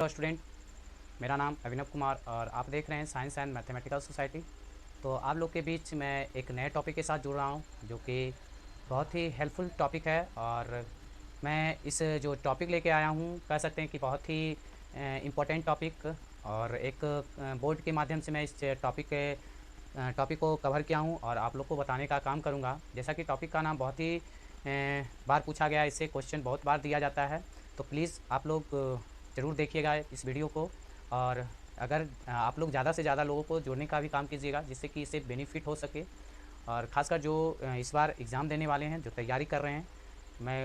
Hello student, मेरा नाम अभिनव कुमार और आप देख रहे हैं साइंस एंड मैथमेटिकल सोसाइटी। तो आप लोग के बीच मैं एक नए टॉपिक के साथ जुड़ रहा हूं जो कि बहुत ही हेल्पफुल टॉपिक है। और मैं इस जो टॉपिक लेके आया हूं कह सकते हैं कि बहुत ही इम्पोर्टेंट टॉपिक। और एक बोर्ड के माध्यम से मैं इस टॉपिक को कवर किया हूं और आप लोग को बताने का काम करूंगा। जैसा कि टॉपिक का नाम बहुत ही बार पूछा गया है, इससे क्वेश्चन बहुत बार दिया जाता है। तो प्लीज़ आप लोग ज़रूर देखिएगा इस वीडियो को। और अगर आप लोग ज़्यादा से ज़्यादा लोगों को जोड़ने का भी काम कीजिएगा जिससे कि इससे बेनिफिट हो सके। और ख़ासकर जो इस बार एग्ज़ाम देने वाले हैं, जो तैयारी कर रहे हैं, मैं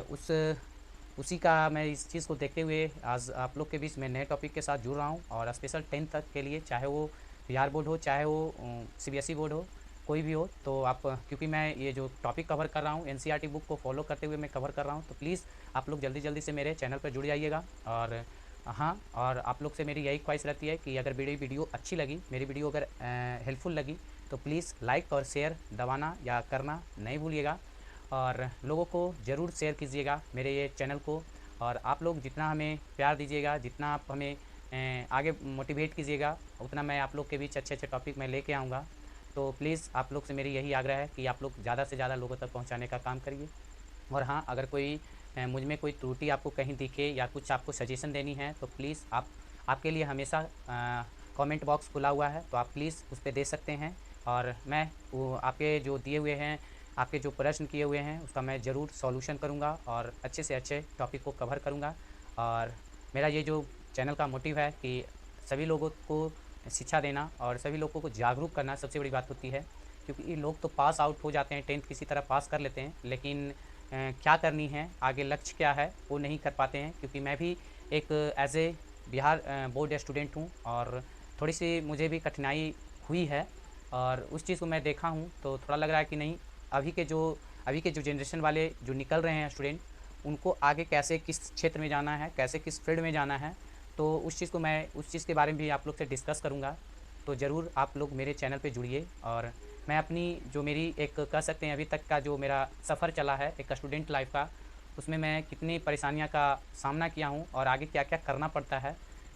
उसी का मैं इस चीज़ को देखते हुए आज आप लोग के बीच में नए टॉपिक के साथ जुड़ रहा हूँ। और स्पेशल 10th तक के लिए, चाहे वो बिहार बोर्ड हो, चाहे वो सीबीएसई बोर्ड हो, कोई भी हो, तो आप, क्योंकि मैं ये जो टॉपिक कवर कर रहा हूँ एनसीईआरटी बुक को फॉलो करते हुए मैं कवर कर रहा हूँ, तो प्लीज़ आप लोग जल्दी जल्दी से मेरे चैनल पर जुड़ जाइएगा। और हाँ, और आप लोग से मेरी यही ख्वाहिश रहती है कि अगर मेरी वीडियो अच्छी लगी, मेरी वीडियो अगर हेल्पफुल लगी, तो प्लीज़ लाइक और शेयर दबाना या करना नहीं भूलिएगा। और लोगों को ज़रूर शेयर कीजिएगा मेरे ये चैनल को। और आप लोग जितना हमें प्यार दीजिएगा, जितना आप हमें आगे मोटिवेट कीजिएगा, उतना मैं आप लोग के बीच अच्छे अच्छे टॉपिक मैं लेके आऊँगा। तो प्लीज़ आप लोग से मेरी यही आग्रह है कि आप लोग ज़्यादा से ज़्यादा लोगों तक पहुँचाने का काम करिए। और हाँ, अगर कोई मुझ में कोई त्रुटि आपको कहीं दिखे या कुछ आपको सजेशन देनी है, तो प्लीज़ आपके लिए हमेशा कमेंट बॉक्स खुला हुआ है, तो आप प्लीज़ उस पे दे सकते हैं। और मैं वो आपके जो दिए हुए हैं, आपके जो प्रश्न किए हुए हैं, उसका मैं ज़रूर सॉल्यूशन करूँगा और अच्छे से अच्छे टॉपिक को कवर करूँगा। और मेरा ये जो चैनल का मोटिव है कि सभी लोगों को शिक्षा देना और सभी लोगों को जागरूक करना सबसे बड़ी बात होती है। क्योंकि ये लोग तो पास आउट हो जाते हैं, 10th किसी तरह पास कर लेते हैं, लेकिन क्या करनी है, आगे लक्ष्य क्या है, वो नहीं कर पाते हैं। क्योंकि मैं भी एक as a Bihar board student हूँ और थोड़ी सी मुझे भी कठिनाई हुई है। और उस चीज़ को मैं देखा हूँ तो थोड़ा लग रहा है कि नहीं, अभी के जो अभी के जो जनरेशन वाले जो निकल रहे हैं स्टूडेंट, उनको आगे कैसे किस क्षेत्र में जाना है, कैसे किस फील्ड में जाना है, तो उस चीज़ के बारे में भी आप लोग से डिस्कस करूँगा। तो ज़रूर आप लोग मेरे चैनल पे जुड़िए। और मैं अपनी जो मेरी एक कह सकते हैं अभी तक का जो मेरा सफ़र चला है एक स्टूडेंट लाइफ का, उसमें मैं कितनी परेशानियां का सामना किया हूं और आगे क्या क्या करना पड़ता है,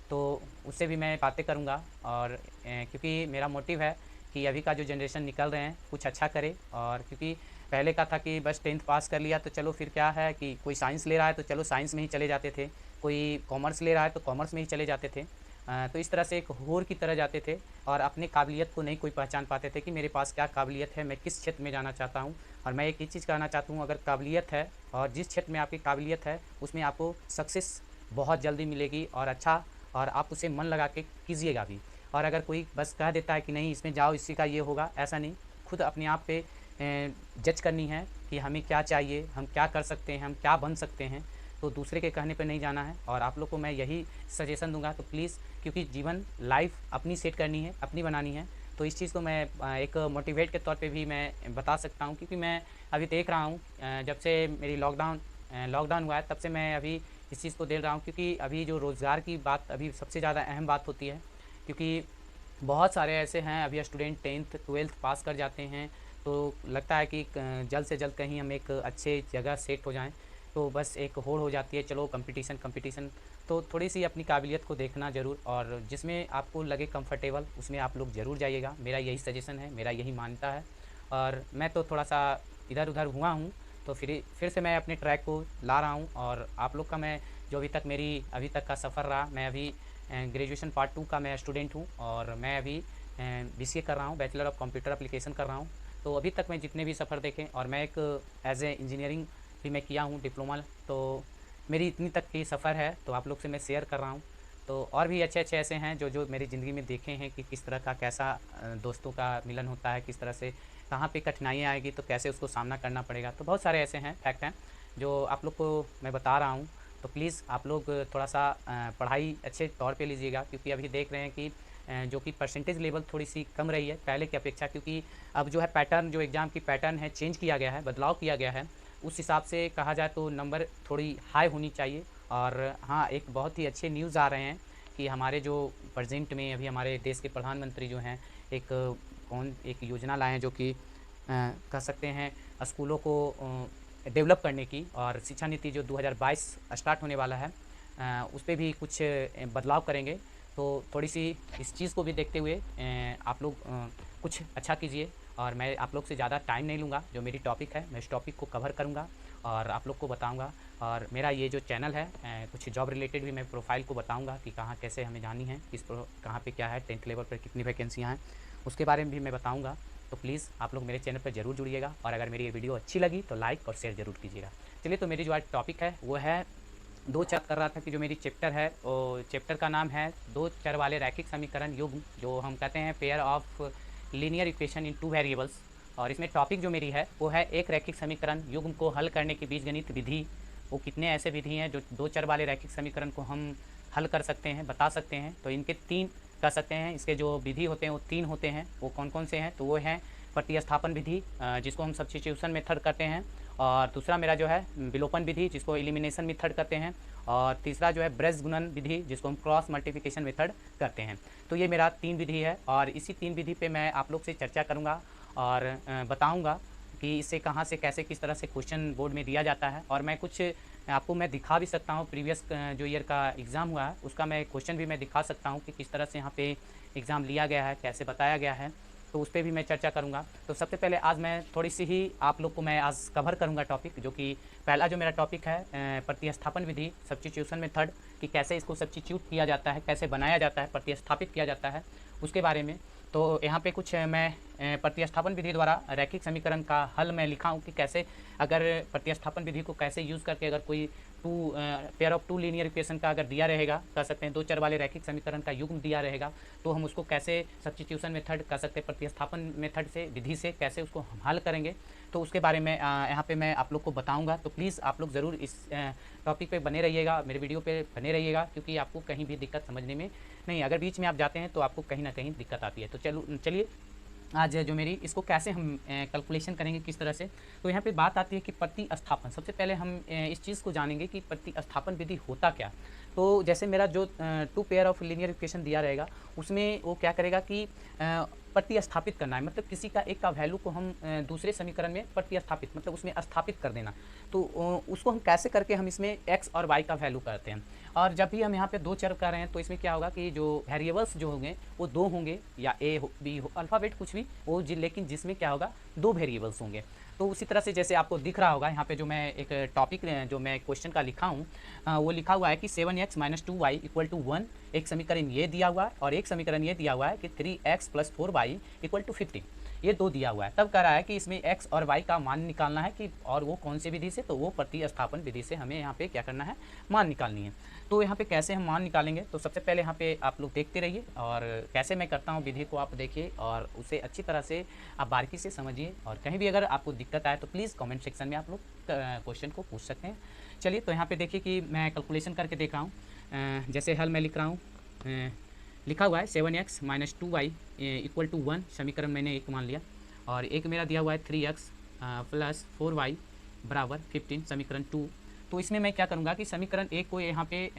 तो उससे भी मैं बातें करूंगा। और क्योंकि मेरा मोटिव है कि अभी का जो जनरेशन निकल रहे हैं कुछ अच्छा करे। और क्योंकि पहले का था कि बस 10th पास कर लिया तो चलो, फिर क्या है कि कोई साइंस ले रहा है तो चलो साइंस में ही चले जाते थे, कोई कॉमर्स ले रहा है तो कॉमर्स में ही चले जाते थे। तो इस तरह से एक होर की तरह जाते थे और अपने काबिलियत को नहीं कोई पहचान पाते थे कि मेरे पास क्या काबिलियत है, मैं किस क्षेत्र में जाना चाहता हूँ। और मैं एक ही चीज़ कहना चाहता हूँ, अगर काबिलियत है और जिस क्षेत्र में आपकी काबिलियत है उसमें आपको सक्सेस बहुत जल्दी मिलेगी और अच्छा, और आप उसे मन लगा के कीजिएगा भी। और अगर कोई बस कह देता है कि नहीं इसमें जाओ, इसी का ये होगा, ऐसा नहीं। खुद अपने आप पे जज करनी है कि हमें क्या चाहिए, हम क्या कर सकते हैं, हम क्या बन सकते हैं। तो दूसरे के कहने पे नहीं जाना है। और आप लोग को मैं यही सजेशन दूंगा। तो प्लीज़, क्योंकि जीवन लाइफ अपनी सेट करनी है, अपनी बनानी है, तो इस चीज़ को मैं एक मोटिवेट के तौर पे भी मैं बता सकता हूँ। क्योंकि मैं अभी देख रहा हूँ, जब से मेरी लॉकडाउन हुआ है तब से मैं अभी इस चीज़ को देख रहा हूँ। क्योंकि अभी जो रोज़गार की बात अभी सबसे ज़्यादा अहम बात होती है। क्योंकि बहुत सारे ऐसे हैं अभी स्टूडेंट 10th 12th पास कर जाते हैं, तो लगता है कि जल्द से जल्द कहीं हम एक अच्छे जगह सेट हो जाएं, तो बस एक होड़ हो जाती है, चलो कंपटीशन कंपटीशन। तो थोड़ी सी अपनी काबिलियत को देखना ज़रूर, और जिसमें आपको लगे कंफर्टेबल उसमें आप लोग ज़रूर जाइएगा। मेरा यही सजेशन है, मेरा यही मानता है। और मैं तो थोड़ा सा इधर उधर हुआ हूँ, तो फिर से मैं अपने ट्रैक को ला रहा हूँ। और आप लोग का मैं जो अभी तक का सफ़र रहा, मैं अभी ग्रेजुएशन पार्ट 2 का मैं स्टूडेंट हूँ और मैं अभी बीसीए कर रहा हूँ, बैचलर ऑफ कंप्यूटर एप्लीकेशन कर रहा हूँ। तो अभी तक मैं जितने भी सफ़र देखें, और मैं एक एज ए इंजीनियरिंग भी मैं किया हूँ डिप्लोमा, तो मेरी इतनी तक की सफ़र है, तो आप लोग से मैं शेयर कर रहा हूँ। तो और भी अच्छे अच्छे ऐसे हैं जो जो मेरी ज़िंदगी में देखे हैं कि किस तरह का कैसा दोस्तों का मिलन होता है, किस तरह से कहाँ पे कठिनाइयाँ आएगी तो कैसे उसको सामना करना पड़ेगा। तो बहुत सारे ऐसे हैं फैक्ट हैं जो आप लोग को मैं बता रहा हूँ। तो प्लीज़ आप लोग थोड़ा सा पढ़ाई अच्छे तौर पे लीजिएगा। क्योंकि अभी देख रहे हैं कि जो कि परसेंटेज लेवल थोड़ी सी कम रही है पहले की अपेक्षा। क्योंकि अब जो है पैटर्न, जो एग्ज़ाम की पैटर्न है, चेंज किया गया है, बदलाव किया गया है। उस हिसाब से कहा जाए तो नंबर थोड़ी हाई होनी चाहिए। और हाँ, एक बहुत ही अच्छे न्यूज़ आ रहे हैं कि हमारे जो प्रेजेंट में अभी हमारे देश के प्रधानमंत्री जो हैं, एक योजना लाए हैं जो कि कह सकते हैं स्कूलों को डेवलप करने की। और शिक्षा नीति जो 2022 स्टार्ट होने वाला है, उस पे भी कुछ बदलाव करेंगे। तो थोड़ी सी इस चीज़ को भी देखते हुए आप लोग कुछ अच्छा कीजिए, और मैं आप लोग से ज़्यादा टाइम नहीं लूँगा। जो मेरी टॉपिक है मैं इस टॉपिक को कवर करूँगा और आप लोग को बताऊँगा। और मेरा ये जो चैनल है कुछ जॉब रिलेटेड भी मैं प्रोफाइल को बताऊँगा कि कहाँ कैसे हमें जानी है, कहाँ पे क्या है, 10th लेवल पर कितनी वैकेंसियाँ हैं, उसके बारे में भी मैं बताऊँगा। तो प्लीज़ आप लोग मेरे चैनल पर ज़रूर जुड़िएगा, और अगर मेरी ये वीडियो अच्छी लगी तो लाइक और शेयर ज़रूर कीजिएगा। चलिए, तो मेरी जो आज टॉपिक है वो है, दो चर कर रहा था कि जो मेरी चैप्टर है वो चैप्टर का नाम है दो चर वाले रैखिक समीकरण युग्म, जो हम कहते हैं pair of linear equation in two variables. और इसमें टॉपिक जो मेरी है वो है एक रैखिक समीकरण युग्म को हल करने की बीजगणित विधि। वो कितने ऐसे विधि हैं जो दो चर वाले रैखिक समीकरण को हम हल कर सकते हैं, बता सकते हैं। तो इनके तीन कर सकते हैं, इसके जो विधि होते हैं वो तीन होते हैं। वो कौन कौन से हैं? तो वो हैं प्रतिस्थापन विधि, जिसको हम सब्स्टिट्यूशन मेथड करते हैं, और दूसरा मेरा जो है विलोपन विधि, जिसको एलिमिनेशन मेथड करते हैं, और तीसरा जो है ब्रज गुणन विधि, जिसको हम क्रॉस मल्टीप्लिकेशन मेथड करते हैं। तो ये मेरा तीन विधि है, और इसी तीन विधि पे मैं आप लोग से चर्चा करूँगा और बताऊँगा कि इससे कहाँ से कैसे किस तरह से क्वेश्चन बोर्ड में दिया जाता है। और मैं कुछ आपको मैं दिखा भी सकता हूँ, प्रीवियस जो ईयर का एग्ज़ाम हुआ है उसका मैं क्वेश्चन भी मैं दिखा सकता हूँ कि किस तरह से यहाँ पे एग्ज़ाम लिया गया है, कैसे बताया गया है। तो उस पर भी मैं चर्चा करूँगा। तो सबसे पहले आज मैं थोड़ी सी ही आप लोग को मैं आज कवर करूँगा टॉपिक, जो कि पहला जो मेरा टॉपिक है प्रतिस्थापन विधि, सब्स्टिट्यूशन मेथड, कि कैसे इसको सब्स्टिट्यूट किया जाता है, कैसे बनाया जाता है, प्रतिस्थापित किया जाता है, उसके बारे में। तो यहाँ पे कुछ मैं प्रतिस्थापन विधि द्वारा रैखिक समीकरण का हल मैं लिखा हूँ कि कैसे अगर प्रतिस्थापन विधि को कैसे यूज़ करके अगर कोई pair of two linear equation का अगर दिया रहेगा, कह सकते हैं दो चर वाले रैखिक समीकरण का युग्म दिया रहेगा, तो हम उसको कैसे सब्स्टिट्यूशन मेथड कर सकते हैं, प्रतिस्थापन मेथड से, विधि से कैसे उसको हम हल करेंगे। तो उसके बारे में यहाँ पे मैं आप लोग को बताऊँगा। तो प्लीज़ आप लोग ज़रूर इस टॉपिक पे बने रहिएगा, मेरे वीडियो पे बने रहिएगा, क्योंकि आपको कहीं भी दिक्कत समझने में नहीं, अगर बीच में आप जाते हैं तो आपको कहीं ना कहीं दिक्कत आती है। तो चलिए आज जो मेरी इसको कैसे हम कैलकुलेशन करेंगे, किस तरह से। तो यहाँ पे बात आती है कि प्रतिस्थापन। सबसे पहले हम इस चीज़ को जानेंगे कि प्रतिस्थापन विधि होता क्या। तो जैसे मेरा जो two pair of linear equation दिया रहेगा, उसमें वो क्या करेगा कि प्रतिस्थापित करना है, मतलब किसी का एक का वैल्यू को हम दूसरे समीकरण में प्रतिस्थापित, मतलब उसमें स्थापित कर देना। तो उसको हम कैसे करके हम इसमें x और y का वैल्यू करते हैं। और जब भी हम यहाँ पे दो चर कर रहे हैं तो इसमें क्या होगा कि जो वेरिएबल्स जो होंगे वो दो होंगे, या ए हो, बी हो, अल्फ़ाबेट कुछ भी वो, लेकिन जिसमें क्या होगा, दो वेरिएबल्स होंगे। तो उसी तरह से जैसे आपको दिख रहा होगा यहाँ पे जो मैं एक टॉपिक जो मैं क्वेश्चन का लिखा हूँ, वो लिखा हुआ है कि 7x - 2y = 1। एक समीकरण ये दिया हुआ है, और एक समीकरण ये दिया हुआ है कि 3x + 4y = 15। ये दो दिया हुआ है। तब कह रहा है कि इसमें x और y का मान निकालना है, कि और वो कौन सी विधि से, तो वो प्रतिस्थापन विधि से हमें यहाँ पे क्या करना है, मान निकालनी है। तो यहाँ पे कैसे हम मान निकालेंगे, तो सबसे पहले यहाँ पे आप लोग देखते रहिए, और कैसे मैं करता हूँ विधि को आप देखिए, और उसे अच्छी तरह से आप बारीकी से समझिए। और कहीं भी अगर आपको दिक्कत आए तो प्लीज़ कमेंट सेक्शन में आप लोग क्वेश्चन को पूछ सकते हैं। चलिए, तो यहाँ पे देखिए कि मैं कैलकुलेशन करके देख रहा हूँ। जैसे हल मैं लिख रहा हूँ, लिखा हुआ है 7x - 2y = 1, समीकरण मैंने एक मान लिया, और एक मेरा दिया हुआ है 3x + 4y = 15, समीकरण 2। तो इसमें मैं क्या करूँगा कि समीकरण एक को यहाँ पे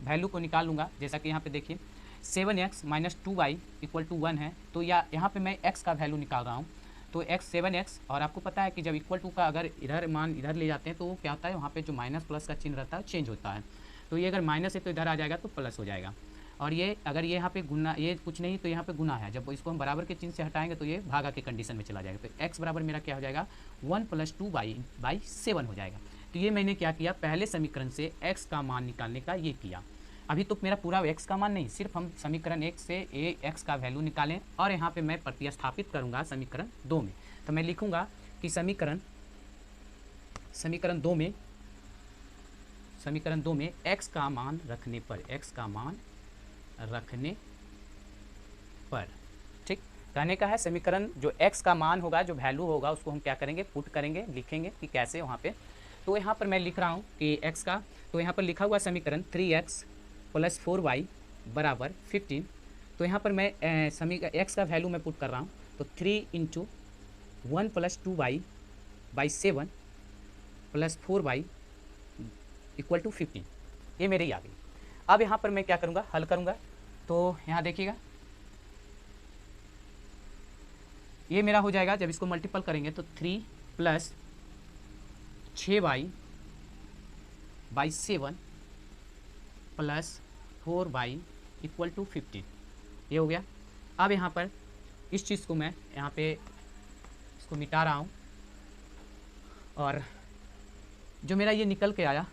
वैल्यू को निकाल लूँगा। जैसा कि यहाँ पे देखिए 7x - 2y = 1 है, तो यहाँ पे मैं x का वैल्यू निकाल रहा हूँ। तो x 7x, और आपको पता है कि जब इक्वल टू का अगर इधर मान इधर ले जाते हैं तो क्या होता है, वहाँ पे जो माइनस प्लस का चिन्ह रहता है चेंज होता है। तो ये अगर माइनस है तो इधर आ जाएगा तो प्लस हो जाएगा, और ये अगर ये यहाँ पे गुना, ये कुछ नहीं तो यहाँ पे गुना है, जब इसको हम बराबर के चिन्ह से हटाएंगे तो ये भागा के कंडीशन में चला जाएगा। तो x बराबर मेरा क्या हो जाएगा, 1 + 2y/7 हो जाएगा। तो ये मैंने क्या किया, पहले समीकरण से x का मान निकालने का ये किया। अभी तो मेरा पूरा x का मान नहीं, सिर्फ हम समीकरण 1 से x का वैल्यू निकालें, और यहाँ पे मैं प्रतिस्थापित करूँगा समीकरण 2 में। तो मैं लिखूँगा कि समीकरण 2 में x का मान रखने पर, ठीक, कहने का है समीकरण जो x का मान होगा, जो वैल्यू होगा, उसको हम क्या करेंगे, पुट करेंगे, लिखेंगे कि कैसे वहाँ पे। तो यहाँ पर मैं लिख रहा हूँ कि x का, तो यहाँ पर लिखा हुआ समीकरण 3x + 4y = 15। तो यहाँ पर मैं x का वैल्यू मैं पुट कर रहा हूँ, तो 3 × 1 + 2y/7 + 4y = 15, ये मेरी आ गई। अब यहाँ पर मैं क्या करूँगा, हल करूँगा। तो यहाँ देखिएगा, ये मेरा हो जाएगा, जब इसको मल्टीपल करेंगे तो 3 + 6y/7 plus 4y equal to 15। ये हो गया। अब यहाँ पर इस चीज़ को मैं यहाँ पे इसको मिटा रहा हूँ, और जो मेरा ये निकल के आया,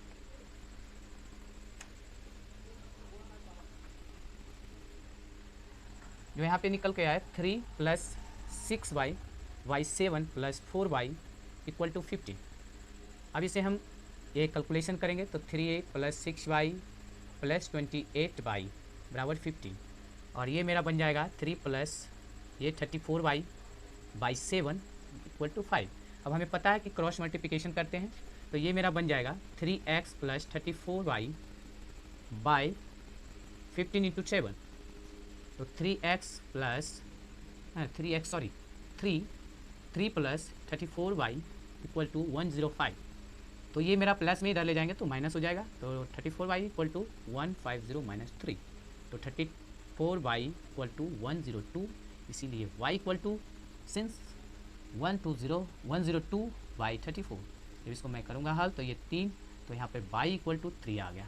जो यहाँ पे निकल के आया 3 plus 6y y 7 plus 4y equal to 15। अब इसे हम ये कैलकुलेशन करेंगे तो 3a plus 6y plus 28y बराबर 15, और ये मेरा बन जाएगा 3 प्लस ये 34y बाई 7 इक्वल टू 5। अब हमें पता है कि क्रॉस मल्टीप्लिकेशन करते हैं, तो ये मेरा बन जाएगा 3x plus 34y by 15 into 7, तो 3x plus 3 plus 34y equal to 105। तो ये मेरा प्लस में इधर ले जाएंगे तो माइनस हो जाएगा, तो 34y इक्वल टू 150 माइनस 3, तो 34y इक्वल टू 102, इसीलिए y equal to since 102 by 34। जब इसको मैं करूँगा हल तो ये 3, तो यहाँ पे y इक्वल टू 3 आ गया,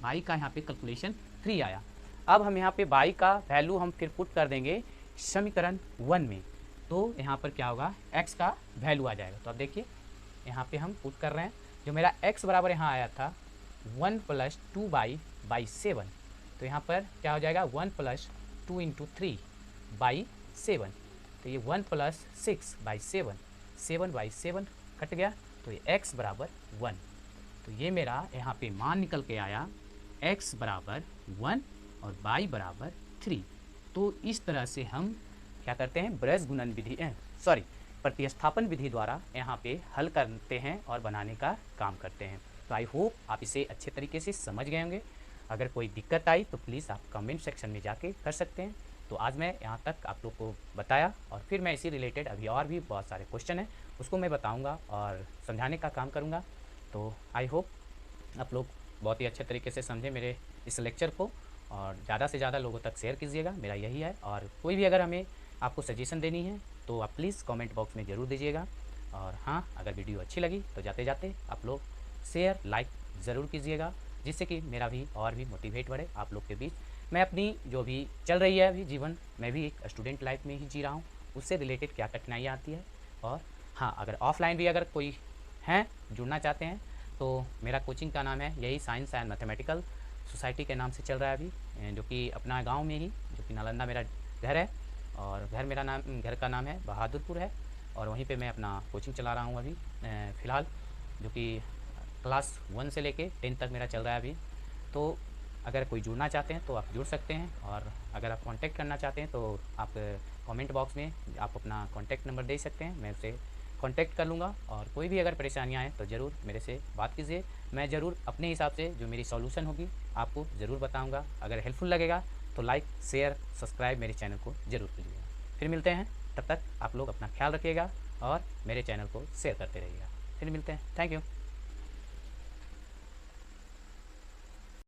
y का यहाँ पे कैलकुलेशन 3 आया। अब हम यहाँ पे y का वैल्यू हम फिर पुट कर देंगे समीकरण 1 में, तो यहाँ पर क्या होगा, x का वैल्यू आ जाएगा। तो अब देखिए यहाँ पे हम पुट कर रहे हैं, जो मेरा x बराबर यहाँ आया था 1 प्लस 2 बाई 7, तो यहाँ पर क्या हो जाएगा 1 प्लस 2 इंटू 3 बाई 7, तो ये 1 प्लस 6 बाई 7, 7 बाई 7 कट गया, तो ये x बराबर 1। तो ये मेरा यहाँ पे मान निकल के आया x बराबर 1 और y बराबर 3। तो इस तरह से हम क्या करते हैं, ब्रज गुणन विधि प्रतिस्थापन विधि द्वारा यहाँ पे हल करते हैं और बनाने का काम करते हैं। तो आई होप आप इसे अच्छे तरीके से समझ गए होंगे। अगर कोई दिक्कत आई तो प्लीज़ आप कमेंट सेक्शन में जाके कर सकते हैं। तो आज मैं यहाँ तक आप लोग को बताया, और फिर मैं इसी रिलेटेड अभी और भी बहुत सारे क्वेश्चन हैं उसको मैं बताऊँगा और समझाने का काम करूँगा। तो आई होप आप लोग बहुत ही अच्छे तरीके से समझें मेरे इस लेक्चर को, और ज़्यादा से ज़्यादा लोगों तक शेयर कीजिएगा, मेरा यही है। और कोई भी अगर हमें आपको सजेशन देनी है तो आप प्लीज़ कमेंट बॉक्स में ज़रूर दीजिएगा। और हाँ, अगर वीडियो अच्छी लगी तो जाते जाते आप लोग शेयर लाइक ज़रूर कीजिएगा, जिससे कि मेरा भी और भी मोटिवेट बढ़े आप लोग के बीच। मैं अपनी जो भी चल रही है अभी जीवन, मैं भी एक स्टूडेंट लाइफ में ही जी रहा हूँ, उससे रिलेटेड क्या कठिनाइयाँ आती है। और हाँ, अगर ऑफलाइन भी अगर कोई हैं जुड़ना चाहते हैं तो मेरा कोचिंग का नाम है यही साइंस एंड मैथमेटिकल सोसाइटी के नाम से चल रहा है अभी, जो कि अपना गांव में ही, जो कि नालंदा मेरा घर है, और घर का नाम है बहादुरपुर है, और वहीं पे मैं अपना कोचिंग चला रहा हूँ अभी फ़िलहाल, जो कि क्लास 1 से लेके 10 तक मेरा चल रहा है अभी। तो अगर कोई जुड़ना चाहते हैं तो आप जुड़ सकते हैं, और अगर आप कांटेक्ट करना चाहते हैं तो आप कमेंट बॉक्स में आप अपना कांटेक्ट नंबर दे सकते हैं, मैं उसे कांटेक्ट कर लूँगा। और कोई भी अगर परेशानियाँ हैं तो ज़रूर मेरे से बात कीजिए, मैं ज़रूर अपने हिसाब से जो मेरी सॉल्यूशन होगी आपको ज़रूर बताऊँगा। अगर हेल्पफुल लगेगा तो लाइक शेयर सब्सक्राइब मेरे चैनल को ज़रूर कीजिएगा। फिर मिलते हैं, तब तक आप लोग अपना ख्याल रखिएगा और मेरे चैनल को शेयर करते रहिएगा। फिर मिलते हैं, थैंक यू।